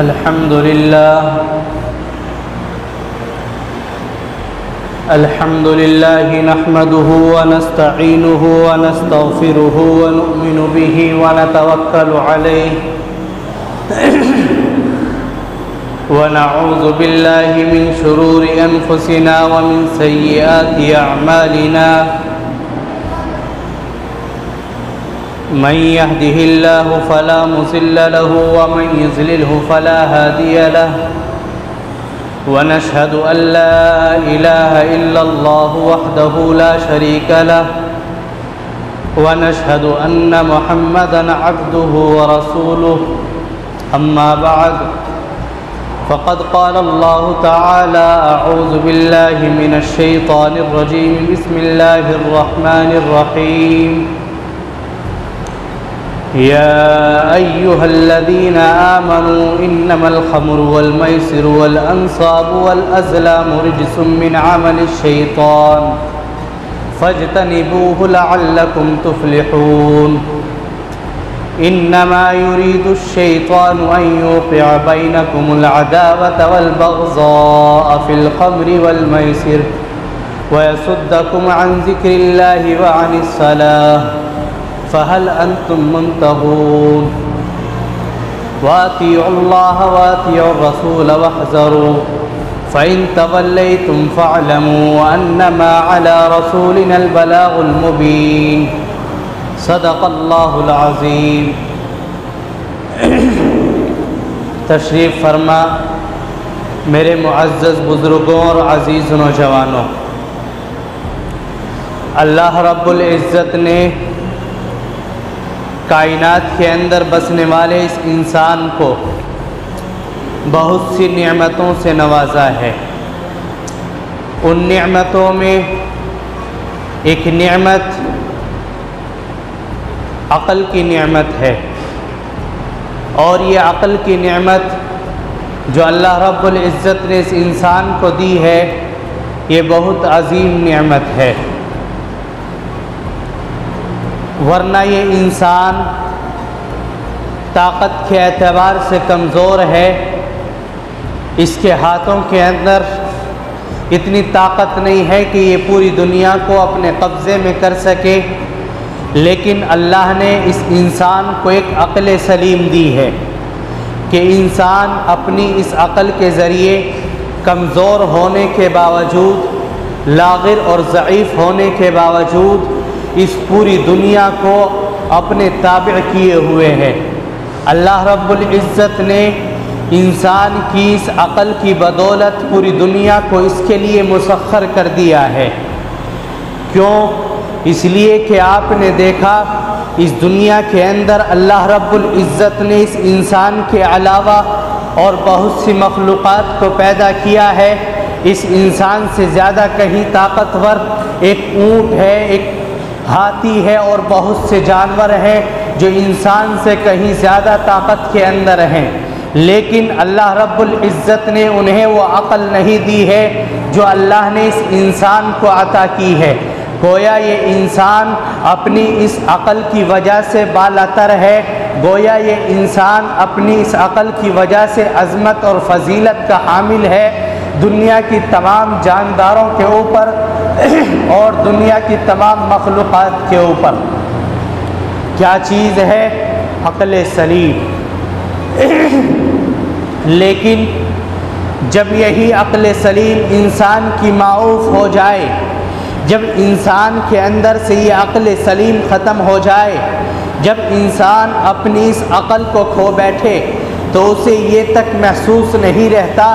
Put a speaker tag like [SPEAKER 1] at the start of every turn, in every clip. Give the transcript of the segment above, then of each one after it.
[SPEAKER 1] अल्हम्दुलिल्लाह नहमदुहु व नस्तईनुहु व नस्तगफिरुहु व नु'मिनु बिही व नतवक्कलु अलैहि व नऊज़ु बिल्लाहि मिन शुरूरि अनफुसिना व मिन सय्यिआति अअमालिना मन यहदिहिल्लाहु फला मुज़िल्ल लहु व मन युज़लिलहु फला हादिय लहु वनशहदु अल्ला इलाहा इल्लल्लाहु वहदहु ला शरीका लहु वनशहदु अन्न मुहम्मदन अब्दुहु व रसूलुहु अम्मा बअद फ़क़द क़ाल अल्लाहु तआला अऊज़ु बिल्लाहि मिनश शैतानिर रजीम बिस्मिल्लाहिर रहमानिर रहीम या अय्युहल्लज़ीना आमनू इन्नमल ख़म्रु वल मैसिरु वल अंसाबु वल अज़लामु रिज्सुम मिन अमलिश शैतान फ़ज्तनिबूहु लअल्लकुम तुफ़्लिहून इन्नमा युरीदुश शैतानु अन युक़िअ बैनकुमुल अदावत वल बग़ज़ाअ फ़िल ख़म्रि वल मैसिर व यसुद्दकुम अन ज़िक्रिल्लाहि व अनिस सलाह फ़हल अंतुम मुंतहून वातिउल्लाह वातिउर रसूल वहज़रू फ़इन तवल्लैतुम फ़अलमू अन्नमा अला रसूलिनल बलागुल मुबीन सदक़ल्लाहुल अज़ीम। तशरीफ़ फरमा मेरे मुअज़्ज़ज़ बुज़ुर्गों और अज़ीज़ नौजवानों, अल्लाह रब्बुल इज़्ज़त ने कायनात के अंदर बसने वाले इस इंसान को बहुत सी नेमतों से नवाजा है। उन नेमतों में एक नेमत अक़ल की नेमत है, और ये अक़ल की नेमत जो अल्लाह रब्बुल इज़्ज़त ने इस इंसान को दी है, ये बहुत अज़ीम नेमत है। वरना ये इंसान ताकत के एतबार से कमज़ोर है, इसके हाथों के अंदर इतनी ताकत नहीं है कि ये पूरी दुनिया को अपने कब्ज़े में कर सके, लेकिन अल्लाह ने इस इंसान को एक अक़ल सलीम दी है कि इंसान अपनी इस अक़ल के ज़रिए कमज़ोर होने के बावजूद, लाग़िर और ज़ईफ़ होने के बावजूद इस पूरी दुनिया को अपने ताबिअ किए हुए है। अल्लाह रब्बुल इज़्ज़त ने इंसान की इस अक़ल की बदौलत पूरी दुनिया को इसके लिए मुसख्खर कर दिया है। क्यों? इसलिए कि आपने देखा इस दुनिया के अंदर अल्लाह रब्बुल इज़्ज़त ने इस इंसान के अलावा और बहुत सी मखलूक़ात को पैदा किया है। इस इंसान से ज़्यादा कहीं ताकतवर एक ऊँट है, एक हाथी है, और बहुत से जानवर हैं जो इंसान से कहीं ज़्यादा ताकत के अंदर हैं, लेकिन अल्लाह रब्बुल इज़्ज़त ने उन्हें वो अक़ल नहीं दी है जो अल्लाह ने इस इंसान को अता की है। गोया ये इंसान अपनी इस अक़ल की वजह से बालातर है, गोया ये इंसान अपनी इस अक़ल की वजह से अज़मत और फ़जीलत का हामिल है दुनिया की तमाम जानदारों के ऊपर और दुनिया की तमाम मखलूक़ात के ऊपर। क्या चीज़ है? अक़ल सलीम। लेकिन जब यही अक़ल सलीम इंसान की माऊफ़ हो जाए, जब इंसान के अंदर से ये अक़ल सलीम ख़त्म हो जाए, जब इंसान अपनी इस अक़ल को खो बैठे, तो उसे ये तक महसूस नहीं रहता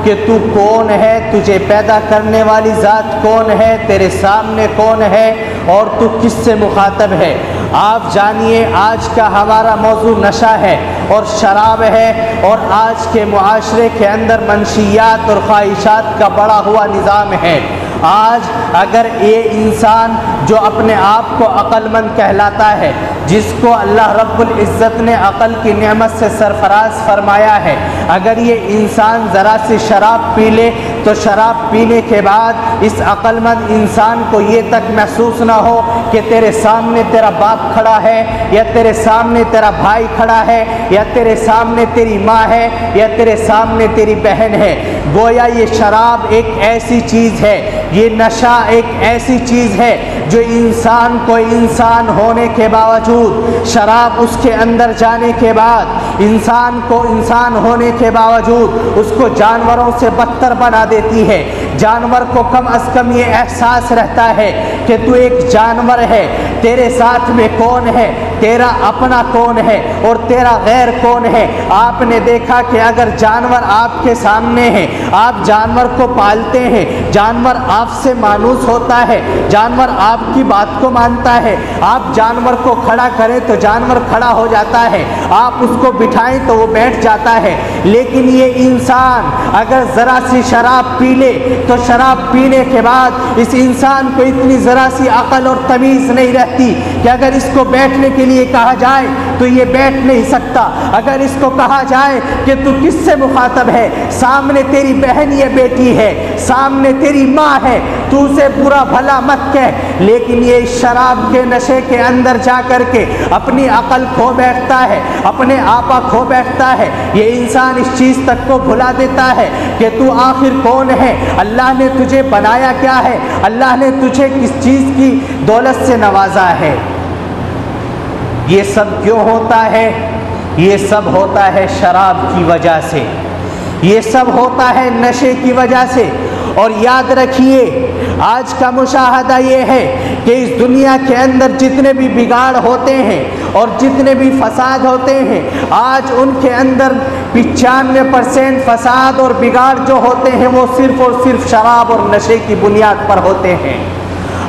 [SPEAKER 1] कि तू कौन है, तुझे पैदा करने वाली ज़ात कौन है, तेरे सामने कौन है और तू किससे मुखातब है। आप जानिए आज का हमारा मौजू नशा है और शराब है, और आज के मुआशरे के अंदर मंशियात और ख्वाहिशात का बड़ा हुआ निज़ाम है। आज अगर ये इंसान जो अपने आप को अक्लमंद कहलाता है, जिसको अल्लाह रब्बुल इज़्ज़त ने अक़ल की नेमत से सरफराज फरमाया है, अगर ये इंसान ज़रा सी शराब पी ले तो शराब पीने के बाद इस अक्लमंद इंसान को ये तक महसूस ना हो कि तेरे सामने तेरा बाप खड़ा है, या तेरे सामने तेरा भाई खड़ा है, या तेरे सामने तेरी माँ है, या तेरे सामने तेरी बहन है। गोया ये शराब एक ऐसी चीज़ है, ये नशा एक ऐसी चीज़ है जो इंसान को इंसान होने के बावजूद, शराब उसके अंदर जाने के बाद इंसान को इंसान होने के बावजूद उसको जानवरों से बदतर बना देती है। जानवर को कम अज़ कम ये एहसास रहता है कि तू एक जानवर है, तेरे साथ में कौन है, तेरा अपना कौन है और तेरा गैर कौन है। आपने देखा कि अगर जानवर आपके सामने है, आप जानवर को पालते हैं, जानवर आपसे मानूस होता है, जानवर आपकी बात को मानता है, आप जानवर को खड़ा करें तो जानवर खड़ा हो जाता है, आप उसको बिठाएं तो वो बैठ जाता है। लेकिन ये इंसान अगर ज़रा सी शराब पी ले तो शराब पीने के बाद इस इंसान को इतनी ज़रा सी अकल और तमीज़ नहीं रहती कि अगर इसको बैठने के लिए कहा जाए तो ये बैठ नहीं सकता। अगर इसको कहा जाए कि तू किससे मुखातब है, सामने तेरी बहन या बेटी है, सामने तेरी माँ है, तू उसे बुरा भला मत कह। लेकिन ये शराब के नशे के अंदर जा कर के अपनी अकल खो बैठता है, अपने आपा खो बैठता है। ये इंसान इस चीज़ तक को भुला देता है कि तू आखिर कौन है, अल्लाह ने तुझे बनाया क्या है, अल्लाह ने तुझे किस चीज़ की दौलत से नवाजा है। ये सब क्यों होता है? ये सब होता है शराब की वजह से, ये सब होता है नशे की वजह से। और याद रखिए, आज का मुशाहदा ये है कि इस दुनिया के अंदर जितने भी बिगाड़ होते हैं और जितने भी फसाद होते हैं, आज उनके अंदर 95% फसाद और बिगाड़ जो होते हैं वो सिर्फ़ और सिर्फ शराब और नशे की बुनियाद पर होते हैं।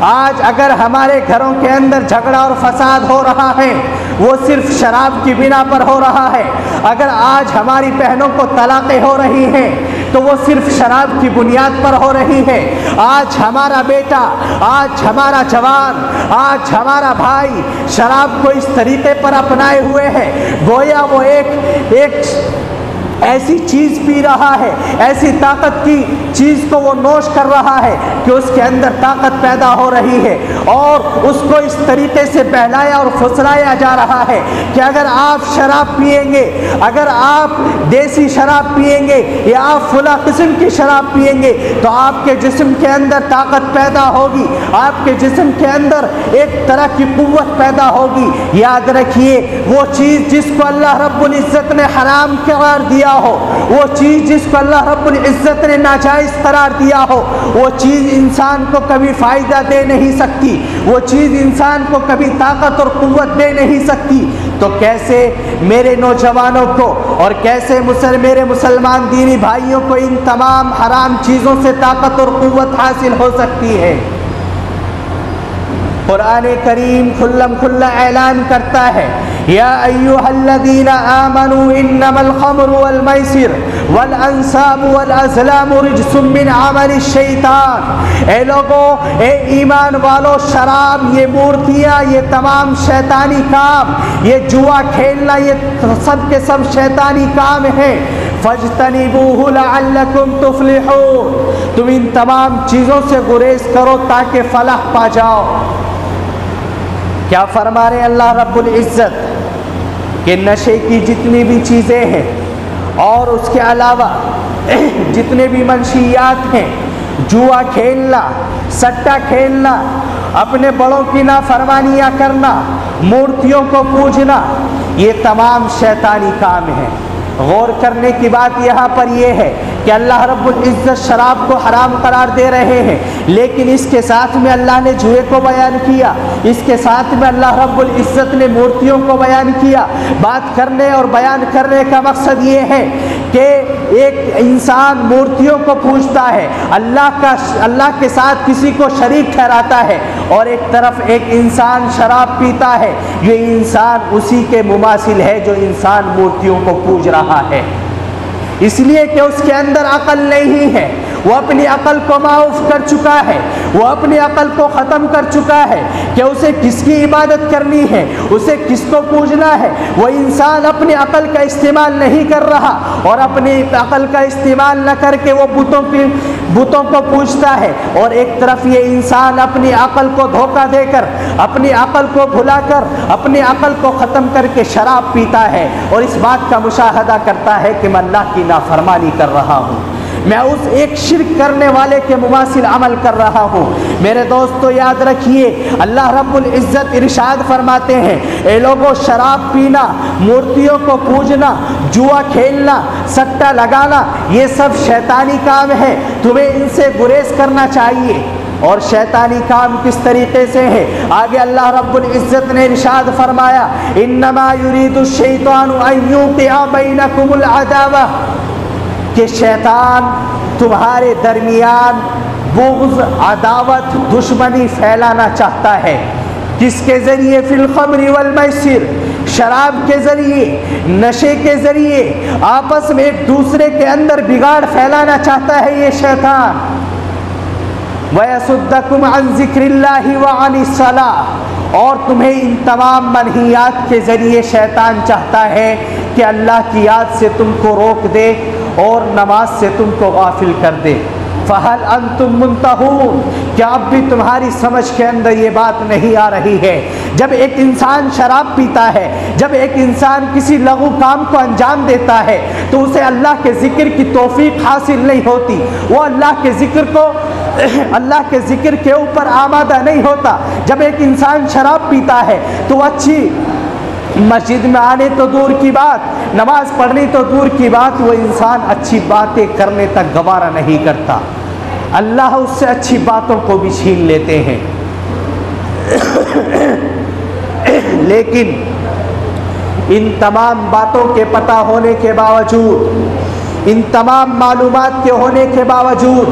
[SPEAKER 1] आज अगर हमारे घरों के अंदर झगड़ा और फसाद हो रहा है वो सिर्फ शराब की बिना पर हो रहा है। अगर आज हमारी बहनों को तलाक़ें हो रही हैं तो वो सिर्फ शराब की बुनियाद पर हो रही है। आज हमारा बेटा, आज हमारा जवान, आज हमारा भाई शराब को इस तरीके पर अपनाए हुए है, गोया वो एक ऐसी चीज़ पी रहा है, ऐसी ताकत की चीज़ को वो नोश कर रहा है कि उसके अंदर ताकत पैदा हो रही है और उसको इस तरीके से बहलाया और फुसलाया जा रहा है कि अगर आप शराब पिएंगे, अगर आप देसी शराब पिएंगे या आप फुला किस्म की शराब पिएंगे तो आपके जिस्म के अंदर ताकत पैदा होगी, आपके जिस्म के अंदर एक तरह की कुव्वत पैदा होगी। याद रखिए, वो चीज़ जिसको अल्लाह रब्बुल इज़्ज़त ने हराम करार दिया हो, वो चीज़ जिसको अल्लाह रब्बुल इज़्ज़त ने नाजायज़ करार दिया हो, वो चीज़ इंसान को कभी फ़ायदा दे नहीं सकती, वो चीज़ इंसान को कभी ताकत और कुव्वत दे नहीं सकती। तो कैसे मेरे नौजवानों को और कैसे मेरे मुसलमान दीनी भाइयों को इन तमाम हराम चीज़ों से ताकत और कुव्वत हासिल हो सकती है? कुरान करीम खुल्लम खुल्ला ऐलान करता है, या अय्युहल्लज़ीना आमनू इन्नमल खम्रु वल मैसिर वल अंसाबु वल अज़लामु रिज्सुम मिन अमलिश शैतान। ए लोगों, ए ईमान वालों, शराब, ये मूर्तियाँ, ये तमाम शैतानी काम, ये जुआ खेलना, ये सब के सब शैतानी काम है। फज्तनिबूहु लअल्लकुम तुफ्लिहून। तुम इन तमाम चीज़ों से गुरेज करो ताकि फलाह पा जाओ। क्या फरमा रहे अल्लाह रब्बुल इज़्ज़त कि नशे की जितनी भी चीज़ें हैं और उसके अलावा जितने भी मंशियात हैं, जुआ खेलना, सट्टा खेलना, अपने बड़ों की नाफरमानियाँ करना, मूर्तियों को पूजना, ये तमाम शैतानी काम हैं। गौर करने की बात यहाँ पर यह है कि अल्लाह रब्बुल इज़्ज़त शराब को हराम करार दे रहे हैं, लेकिन इसके साथ में अल्लाह ने जुए को बयान किया, इसके साथ में अल्लाह रब्बुल इज़्ज़त ने मूर्तियों को बयान किया। बात करने और बयान करने का मकसद ये है कि एक इंसान मूर्तियों को पूजता है, अल्लाह के साथ किसी को शरीक ठहराता है, और एक तरफ एक इंसान शराब पीता है, ये इंसान उसी के मुमासिल है जो इंसान मूर्तियों को पूज रहा है। इसलिए कि उसके अंदर अकल नहीं है, वो अपनी अकल को माऊफ कर चुका है, वो अपनी अकल को ख़त्म कर चुका है कि उसे किसकी इबादत करनी है, उसे किसको पूजना है। वो इंसान अपनी अकल का इस्तेमाल नहीं कर रहा और अपनी अकल का इस्तेमाल न करके वो बुतों को पूजता है। और एक तरफ ये इंसान अपनी अकल को धोखा देकर, अपनी अकल को भुलाकर, अपनी अकल को ख़त्म करके शराब पीता है और इस बात का मुशाहदा करता है कि मैं अल्लाह की नाफरमानी कर रहा हूँ, मैं उस एक शिर्क करने वाले के मुमासिल अमल कर रहा हूँ। मेरे दोस्तों याद रखिए, अल्लाह रब्बुल इज़्ज़त इरशाद फरमाते हैं, ए लोगों, शराब पीना, मूर्तियों को पूजना, जुआ खेलना, सट्टा लगाना, ये सब शैतानी काम है, तुम्हें इनसे गुरेज करना चाहिए। और शैतानी काम किस तरीके से है? आगे अल्लाह रब्बुल इज़्ज़त ने इरशाद फरमाया, इन्नमा युरीदु शैतानु अन युक़िअ बैनकुमुल अदावा, कि शैतान तुम्हारे दरमियान बुग़्ज़, अदावत, दुश्मनी फैलाना चाहता है। किसके ज़रिए? फिल ख़म्रि वल मैसिर, शराब के ज़रिए, नशे के ज़रिए, आपस में एक दूसरे के अंदर बिगाड़ फैलाना चाहता है ये शैतान। वयसुद्दकुम अन ज़िक्रिल्लाहि व अनिस सलाह, और तुम्हें इन तमाम मनहियात के ज़रिए शैतान चाहता है कि अल्लाह की याद से तुमको रोक दे और नमाज से तुमको गाफिल कर दे। फ़हल अंतुम मुंतहून, क्या अब भी तुम्हारी समझ के अंदर ये बात नहीं आ रही है? जब एक इंसान शराब पीता है, जब एक इंसान किसी लघु काम को अंजाम देता है, तो उसे अल्लाह के ज़िक्र की तौफीक हासिल नहीं होती, वो अल्लाह के ज़िक्र के ऊपर आमादा नहीं होता। जब एक इंसान शराब पीता है तो अच्छी मस्जिद में आने तो दूर की बात, नमाज पढ़नी तो दूर की बात, वो इंसान अच्छी बातें करने तक गवारा नहीं करता। अल्लाह उससे अच्छी बातों को भी छीन लेते हैं। लेकिन इन तमाम बातों के पता होने के बावजूद, इन तमाम मालूमात के होने के बावजूद,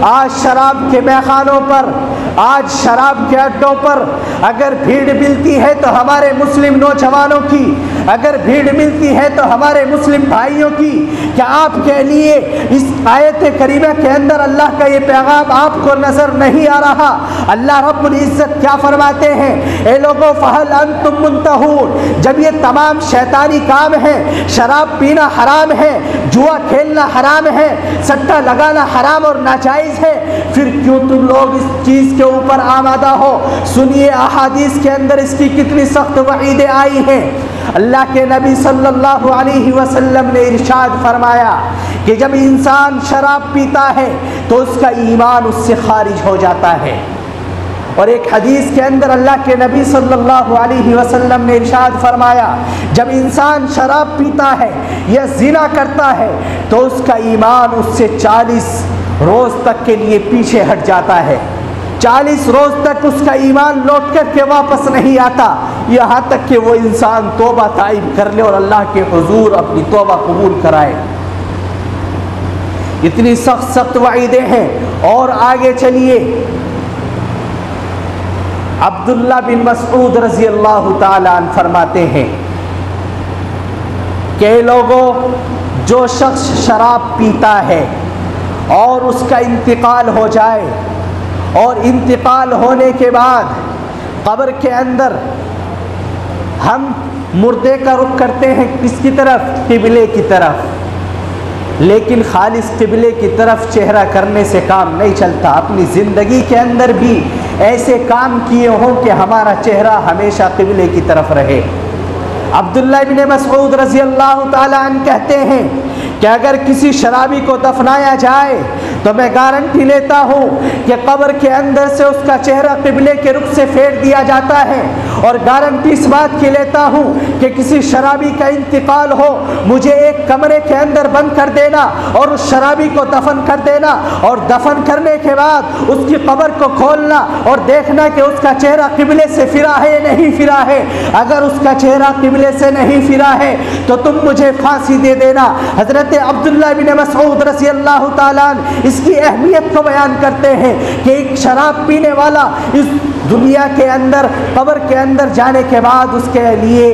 [SPEAKER 1] आज शराब के मैखानों पर, आज शराब के अड्डों पर अगर भीड़ मिलती है तो हमारे मुस्लिम नौजवानों की, अगर भीड़ मिलती है तो हमारे मुस्लिम भाइयों की, क्या आपके लिए इस आयत करीमा के अंदर अल्लाह का ये पैगाम आपको नज़र नहीं आ रहा? अल्लाह रब्बुल इज़्ज़त क्या फरमाते हैं? ए लोगों, फ़हल अंतुम मुंतहून, जब ये तमाम शैतानी काम है, शराब पीना हराम है, जुआ खेलना हराम है, सट्टा लगाना हराम और नाजायज़ है, फिर क्यों तुम लोग इस चीज़ के ऊपर आमादा हो? सुनिए अहादीस के अंदर इसकी कितनी सख्त वईदें आई हैं। अल्लाह के नबी सल्लल्लाहु अलैहि वसल्लम ने इरशाद फरमाया कि जब इंसान शराब पीता है तो उसका ईमान उससे खारिज हो जाता है। और एक हदीस के अंदर अल्लाह के नबी सल्लल्लाहु अलैहि वसल्लम ने इरशाद फरमाया, जब इंसान शराब पीता है या ज़िना करता है तो उसका ईमान उससे 40 रोज़ तक के लिए पीछे हट जाता है। 40 रोज़ तक उसका ईमान लौट कर के वापस नहीं आता, यहाँ तक कि वो इंसान तौबा ताइब कर ले और अल्लाह के हुजूर अपनी तौबा कबूल कराए। इतनी सख्त सख्त वईदें हैं। और आगे चलिए, अब्दुल्ला बिन मसऊद रज़ी अल्लाह ताला अन्हु फरमाते हैं कि लोगों, जो शख्स शराब पीता है और उसका इंतकाल हो जाए और इंतकाल होने के बाद कब्र के अंदर हम मुर्दे का रुख करते हैं किसकी तरफ? किबले की तरफ। लेकिन खालिस किबले की तरफ चेहरा करने से काम नहीं चलता। अपनी ज़िंदगी के अंदर भी ऐसे काम किए हों कि हमारा चेहरा हमेशा किबले की तरफ रहे। अब्दुल्ला इब्न मसऊद रज़ी अल्लाह ताला अन्हु कहते हैं कि अगर किसी शराबी को दफनाया जाए तो मैं गारंटी लेता हूँ कि कब्र के अंदर से उसका चेहरा किबले के रुख से फेर दिया जाता है। और गारंटी इस बात की लेता हूँ कि किसी शराबी का इंतकाल हो, मुझे एक कमरे के अंदर बंद कर देना और उस शराबी को दफन कर देना, और दफन करने के बाद उसकी कब्र को खोलना और देखना कि उसका चेहरा किबले से फिरा है या नहीं फिरा है। अगर उसका चेहरा किबले से नहीं फिरा है तो तुम मुझे फांसी दे देना। हज़रत अब्दुल्ला इब्न मसऊद रज़ी अल्लाह ताला अन्हु इसकी अहमियत को बयान करते हैं कि एक शराब पीने वाला इस दुनिया के अंदर, कब्र के अंदर जाने के बाद उसके लिए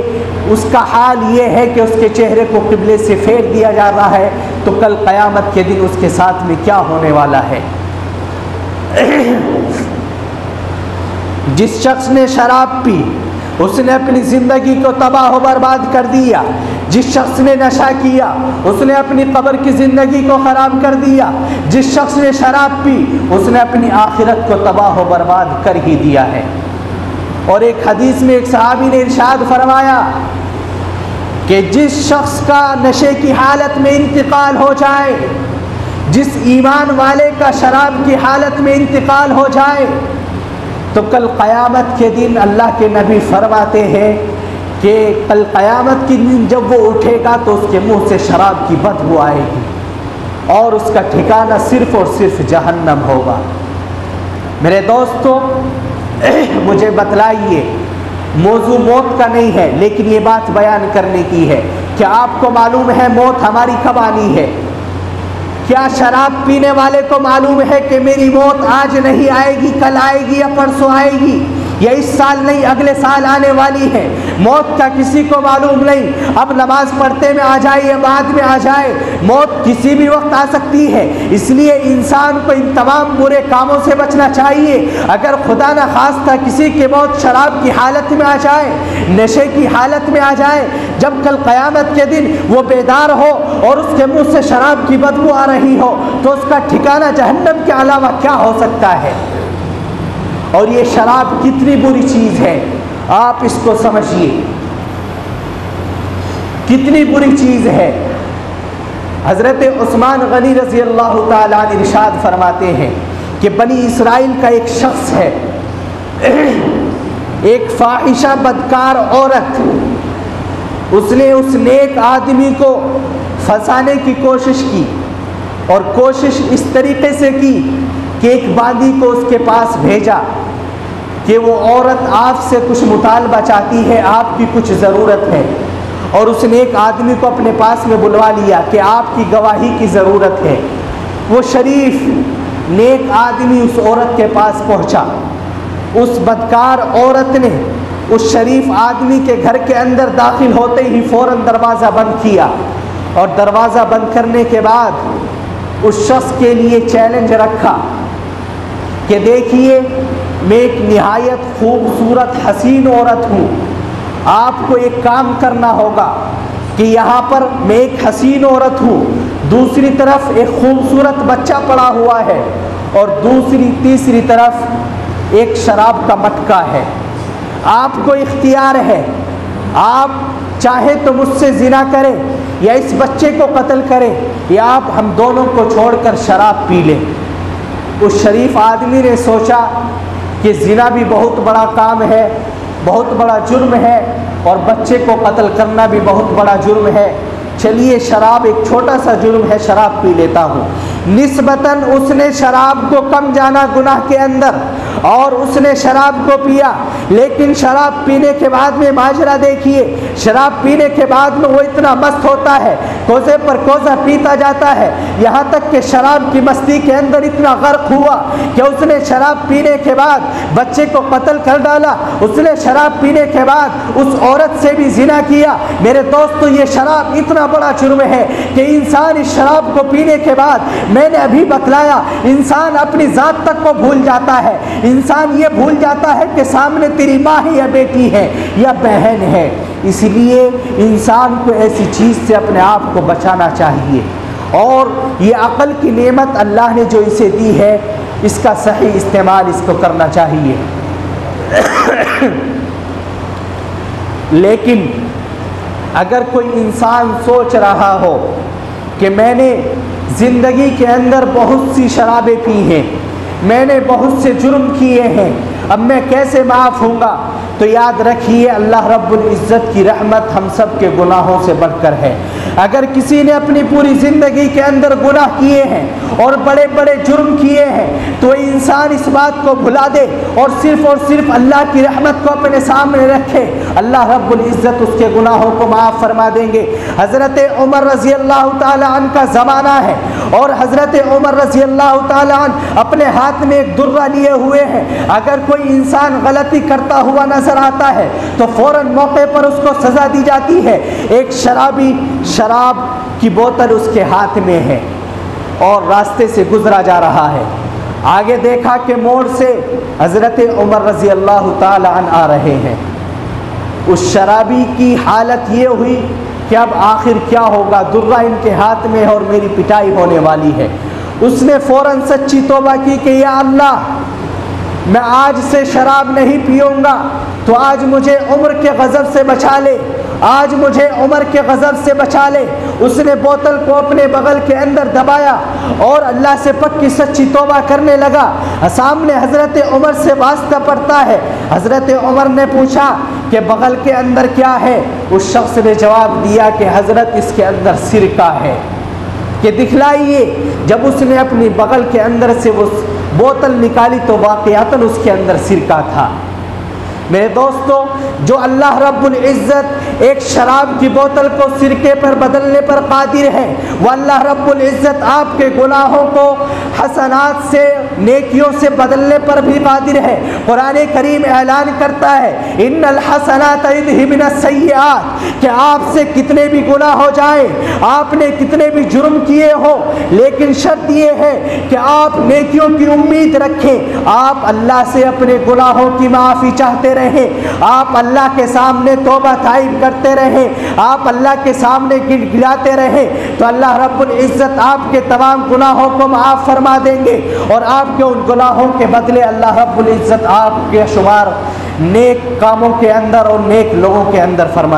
[SPEAKER 2] उसका हाल ये है कि उसके चेहरे को किबले से फेर दिया जा रहा है, तो कल क़यामत के दिन उसके साथ में क्या होने वाला है। जिस शख्स ने शराब पी उसने अपनी ज़िंदगी को तबाह व बर्बाद कर दिया। जिस शख्स ने नशा किया उसने अपनी कब्र की ज़िंदगी को ख़राब कर दिया। जिस शख्स ने शराब पी उसने अपनी आखिरत को तबाह व बर्बाद कर ही दिया है। और एक हदीस में एक सहाबी ने इरशाद फरमाया कि जिस शख्स का नशे की हालत में इंतकाल हो जाए, जिस ईमान वाले का शराब की हालत में इंतकाल हो जाए, तो कल क़यामत के दिन अल्लाह के नबी फरमाते हैं कि कल क़यामत के दिन जब वो उठेगा तो उसके मुंह से शराब की बदबू आएगी और उसका ठिकाना सिर्फ़ और सिर्फ जहन्नम होगा। मेरे दोस्तों, मुझे बतलाइए, मौजू मौत का नहीं है, लेकिन ये बात बयान करने की है। क्या आपको मालूम है मौत हमारी कब आनी है? क्या शराब पीने वाले को मालूम है कि मेरी मौत आज नहीं आएगी, कल आएगी या परसों आएगी, या इस साल नहीं अगले साल आने वाली है? मौत का किसी को मालूम नहीं। अब नमाज पढ़ते में आ जाए या बाद में आ जाए, मौत किसी भी वक्त आ सकती है। इसलिए इंसान को इन तमाम बुरे कामों से बचना चाहिए। अगर खुदा न खास्ता किसी की मौत शराब की हालत में आ जाए, नशे की हालत में आ जाए, जब कल क़यामत के दिन वो बेदार हो और उसके मुँह से शराब की बदबू आ रही हो, तो उसका ठिकाना जहन्नम के अलावा क्या हो सकता है। और ये शराब कितनी बुरी चीज़ है, आप इसको समझिए, कितनी बुरी चीज़ है। हज़रत उस्मान गनी रज़ी अल्लाह ताला अन्हु इरशाद फरमाते हैं कि बनी इसराइल का एक शख्स है, एक फाहिशा बदकार औरत, उसने उस नेक आदमी को फंसाने की कोशिश की, और कोशिश इस तरीके से की कि एक बांदी को उसके पास भेजा कि वो औरत आपसे कुछ मुतालबा चाहती है, आपकी कुछ ज़रूरत है। और उसने एक आदमी को अपने पास में बुलवा लिया कि आपकी गवाही की ज़रूरत है। वो शरीफ नेक आदमी उस औरत के पास पहुंचा। उस बदकार औरत ने उस शरीफ आदमी के घर के अंदर दाखिल होते ही फ़ौरन दरवाज़ा बंद किया, और दरवाज़ा बंद करने के बाद उस शख्स के लिए चैलेंज रखा कि देखिए, मैं एक निहायत खूबसूरत हसीन औरत हूँ, आपको एक काम करना होगा कि यहाँ पर मैं एक हसीन औरत हूँ, दूसरी तरफ एक खूबसूरत बच्चा पड़ा हुआ है, और तीसरी तरफ एक शराब का मटका है। आपको इख्तियार है, आप चाहे तो मुझसे ज़िना करें या इस बच्चे को कत्ल करें, या आप हम दोनों को छोड़कर शराब पी लें। उस शरीफ आदमी ने सोचा कि ज़िना भी बहुत बड़ा काम है, बहुत बड़ा जुर्म है, और बच्चे को कत्ल करना भी बहुत बड़ा जुर्म है। चलिए, शराब एक छोटा सा जुर्म है, शराब पी लेता हूँ। निस्बतन उसने शराब को कम जाना गुनाह के अंदर, और उसने शराब को पिया। लेकिन शराब पीने के बाद में माजरा देखिए, शराब पीने के बाद में वो इतना मस्त होता है, कोसे पर कोसा पीता जाता है, यहाँ तक कि शराब की मस्ती के अंदर इतना गर्क हुआ कि उसने शराब पीने के बाद बच्चे को कत्ल कर डाला। उसने शराब पीने के बाद उस औरत से भी ज़िना किया। मेरे दोस्तों, ये शराब इतना बड़ा जुर्म है कि इंसान इस शराब को पीने के बाद, मैंने अभी बतलाया, इंसान अपनी ज़ात तक को भूल जाता है। इंसान ये भूल जाता है कि सामने तेरी माँ है या बेटी है या बहन है। इसलिए इंसान को ऐसी चीज़ से अपने आप को बचाना चाहिए, और ये अक़ल की नेमत अल्लाह ने जो इसे दी है, इसका सही इस्तेमाल इसको करना चाहिए। लेकिन अगर कोई इंसान सोच रहा हो कि मैंने ज़िंदगी के अंदर बहुत सी शराबें पी हैं, मैंने बहुत से जुर्म किए हैं, अब मैं कैसे माफ़ होऊंगा, तो याद रखिए, अल्लाह रब्बुल इज़्ज़त की रहमत हम सब के गुनाहों से बढ़कर है। अगर किसी ने अपनी पूरी ज़िंदगी के अंदर गुनाह किए हैं और बड़े बड़े जुर्म किए हैं, तो इंसान इस बात को भुला दे और सिर्फ़ अल्लाह की रहमत को अपने सामने रखे, अल्लाह रब्बुल इज़्ज़त उसके गुनाहों को माफ़ फरमा देंगे। हज़रत उमर रज़ी अल्लाह ताला अन्हु का ज़माना है, और हज़रत उमर रज़ी अल्लाह ताला अन्हु अपने हाथ में एक दुर्रा लिए हुए हैं। अगर कोई इंसान गलती करता हुआ नजर आता है तो फ़ौरन मौके पर उसको सज़ा दी जाती है। एक शराबी शराब की बोतल उसके हाथ में है और रास्ते से गुजरा जा रहा है। आगे देखा कि मोड़ से हज़रत उमर रज़ी अल्लाह ताला अन्हु आ रहे हैं। उस शराबी की हालत ये हुई कि अब आखिर क्या होगा, दुर्रा इनके हाथ में है और मेरी पिटाई होने वाली है। उसने फ़ौरन सच्ची तौबा की कि या अल्लाह, मैं आज से शराब नहीं पीऊँगा, तो आज मुझे उम्र के गज़ब से बचा ले, आज मुझे उम्र के गज़ब से बचा ले। उसने बोतल को अपने बगल के अंदर दबाया और अल्लाह से पक्की सच्ची तौबा करने लगा। सामने हज़रत उमर से वास्ता पड़ता है। हज़रत उमर ने पूछा कि बगल के अंदर क्या है? उस शख्स ने जवाब दिया कि हज़रत, इसके अंदर सिरका है, कि दिखलाइए। जब उसने अपनी बगल के अंदर से वो बोतल निकाली तो वाक़यातन उसके अंदर सिरका था। मेरे दोस्तों, जो अल्लाह रब्बुल इज़्ज़त एक शराब की बोतल को सिरके पर बदलने पर कादिर है, वह अल्लाह रब्बुल इज़्ज़त आपके गुनाहों को हसनात से, नेकियों से बदलने पर भी कादिर है। कुरान करीम ऐलान करता है, इन्नल हसनात युज़हिबुन सय्यिआत, कि आपसे कितने भी गुनाह हो जाए, आपने कितने भी जुर्म किए हो, लेकिन शर्त ये है कि आप नेकियों की उम्मीद रखें, आप अल्लाह से अपने गुनाहों की माफ़ी चाहते रहे, आप अल्लाह के सामने तौबा ताइब करते रहे, आप अल्लाह के सामने गिड़गिड़ाते रहे, तो अल्लाह रब्बुल इज़्ज़त आपके तमाम गुनाहों को माफ़ फरमा देंगे और आपके उन गुनाहों के बदले अल्लाह रब्बुल इज़्ज़त आपके शुमार नेक कामों के अंदर और नेक लोगों के अंदर फरमा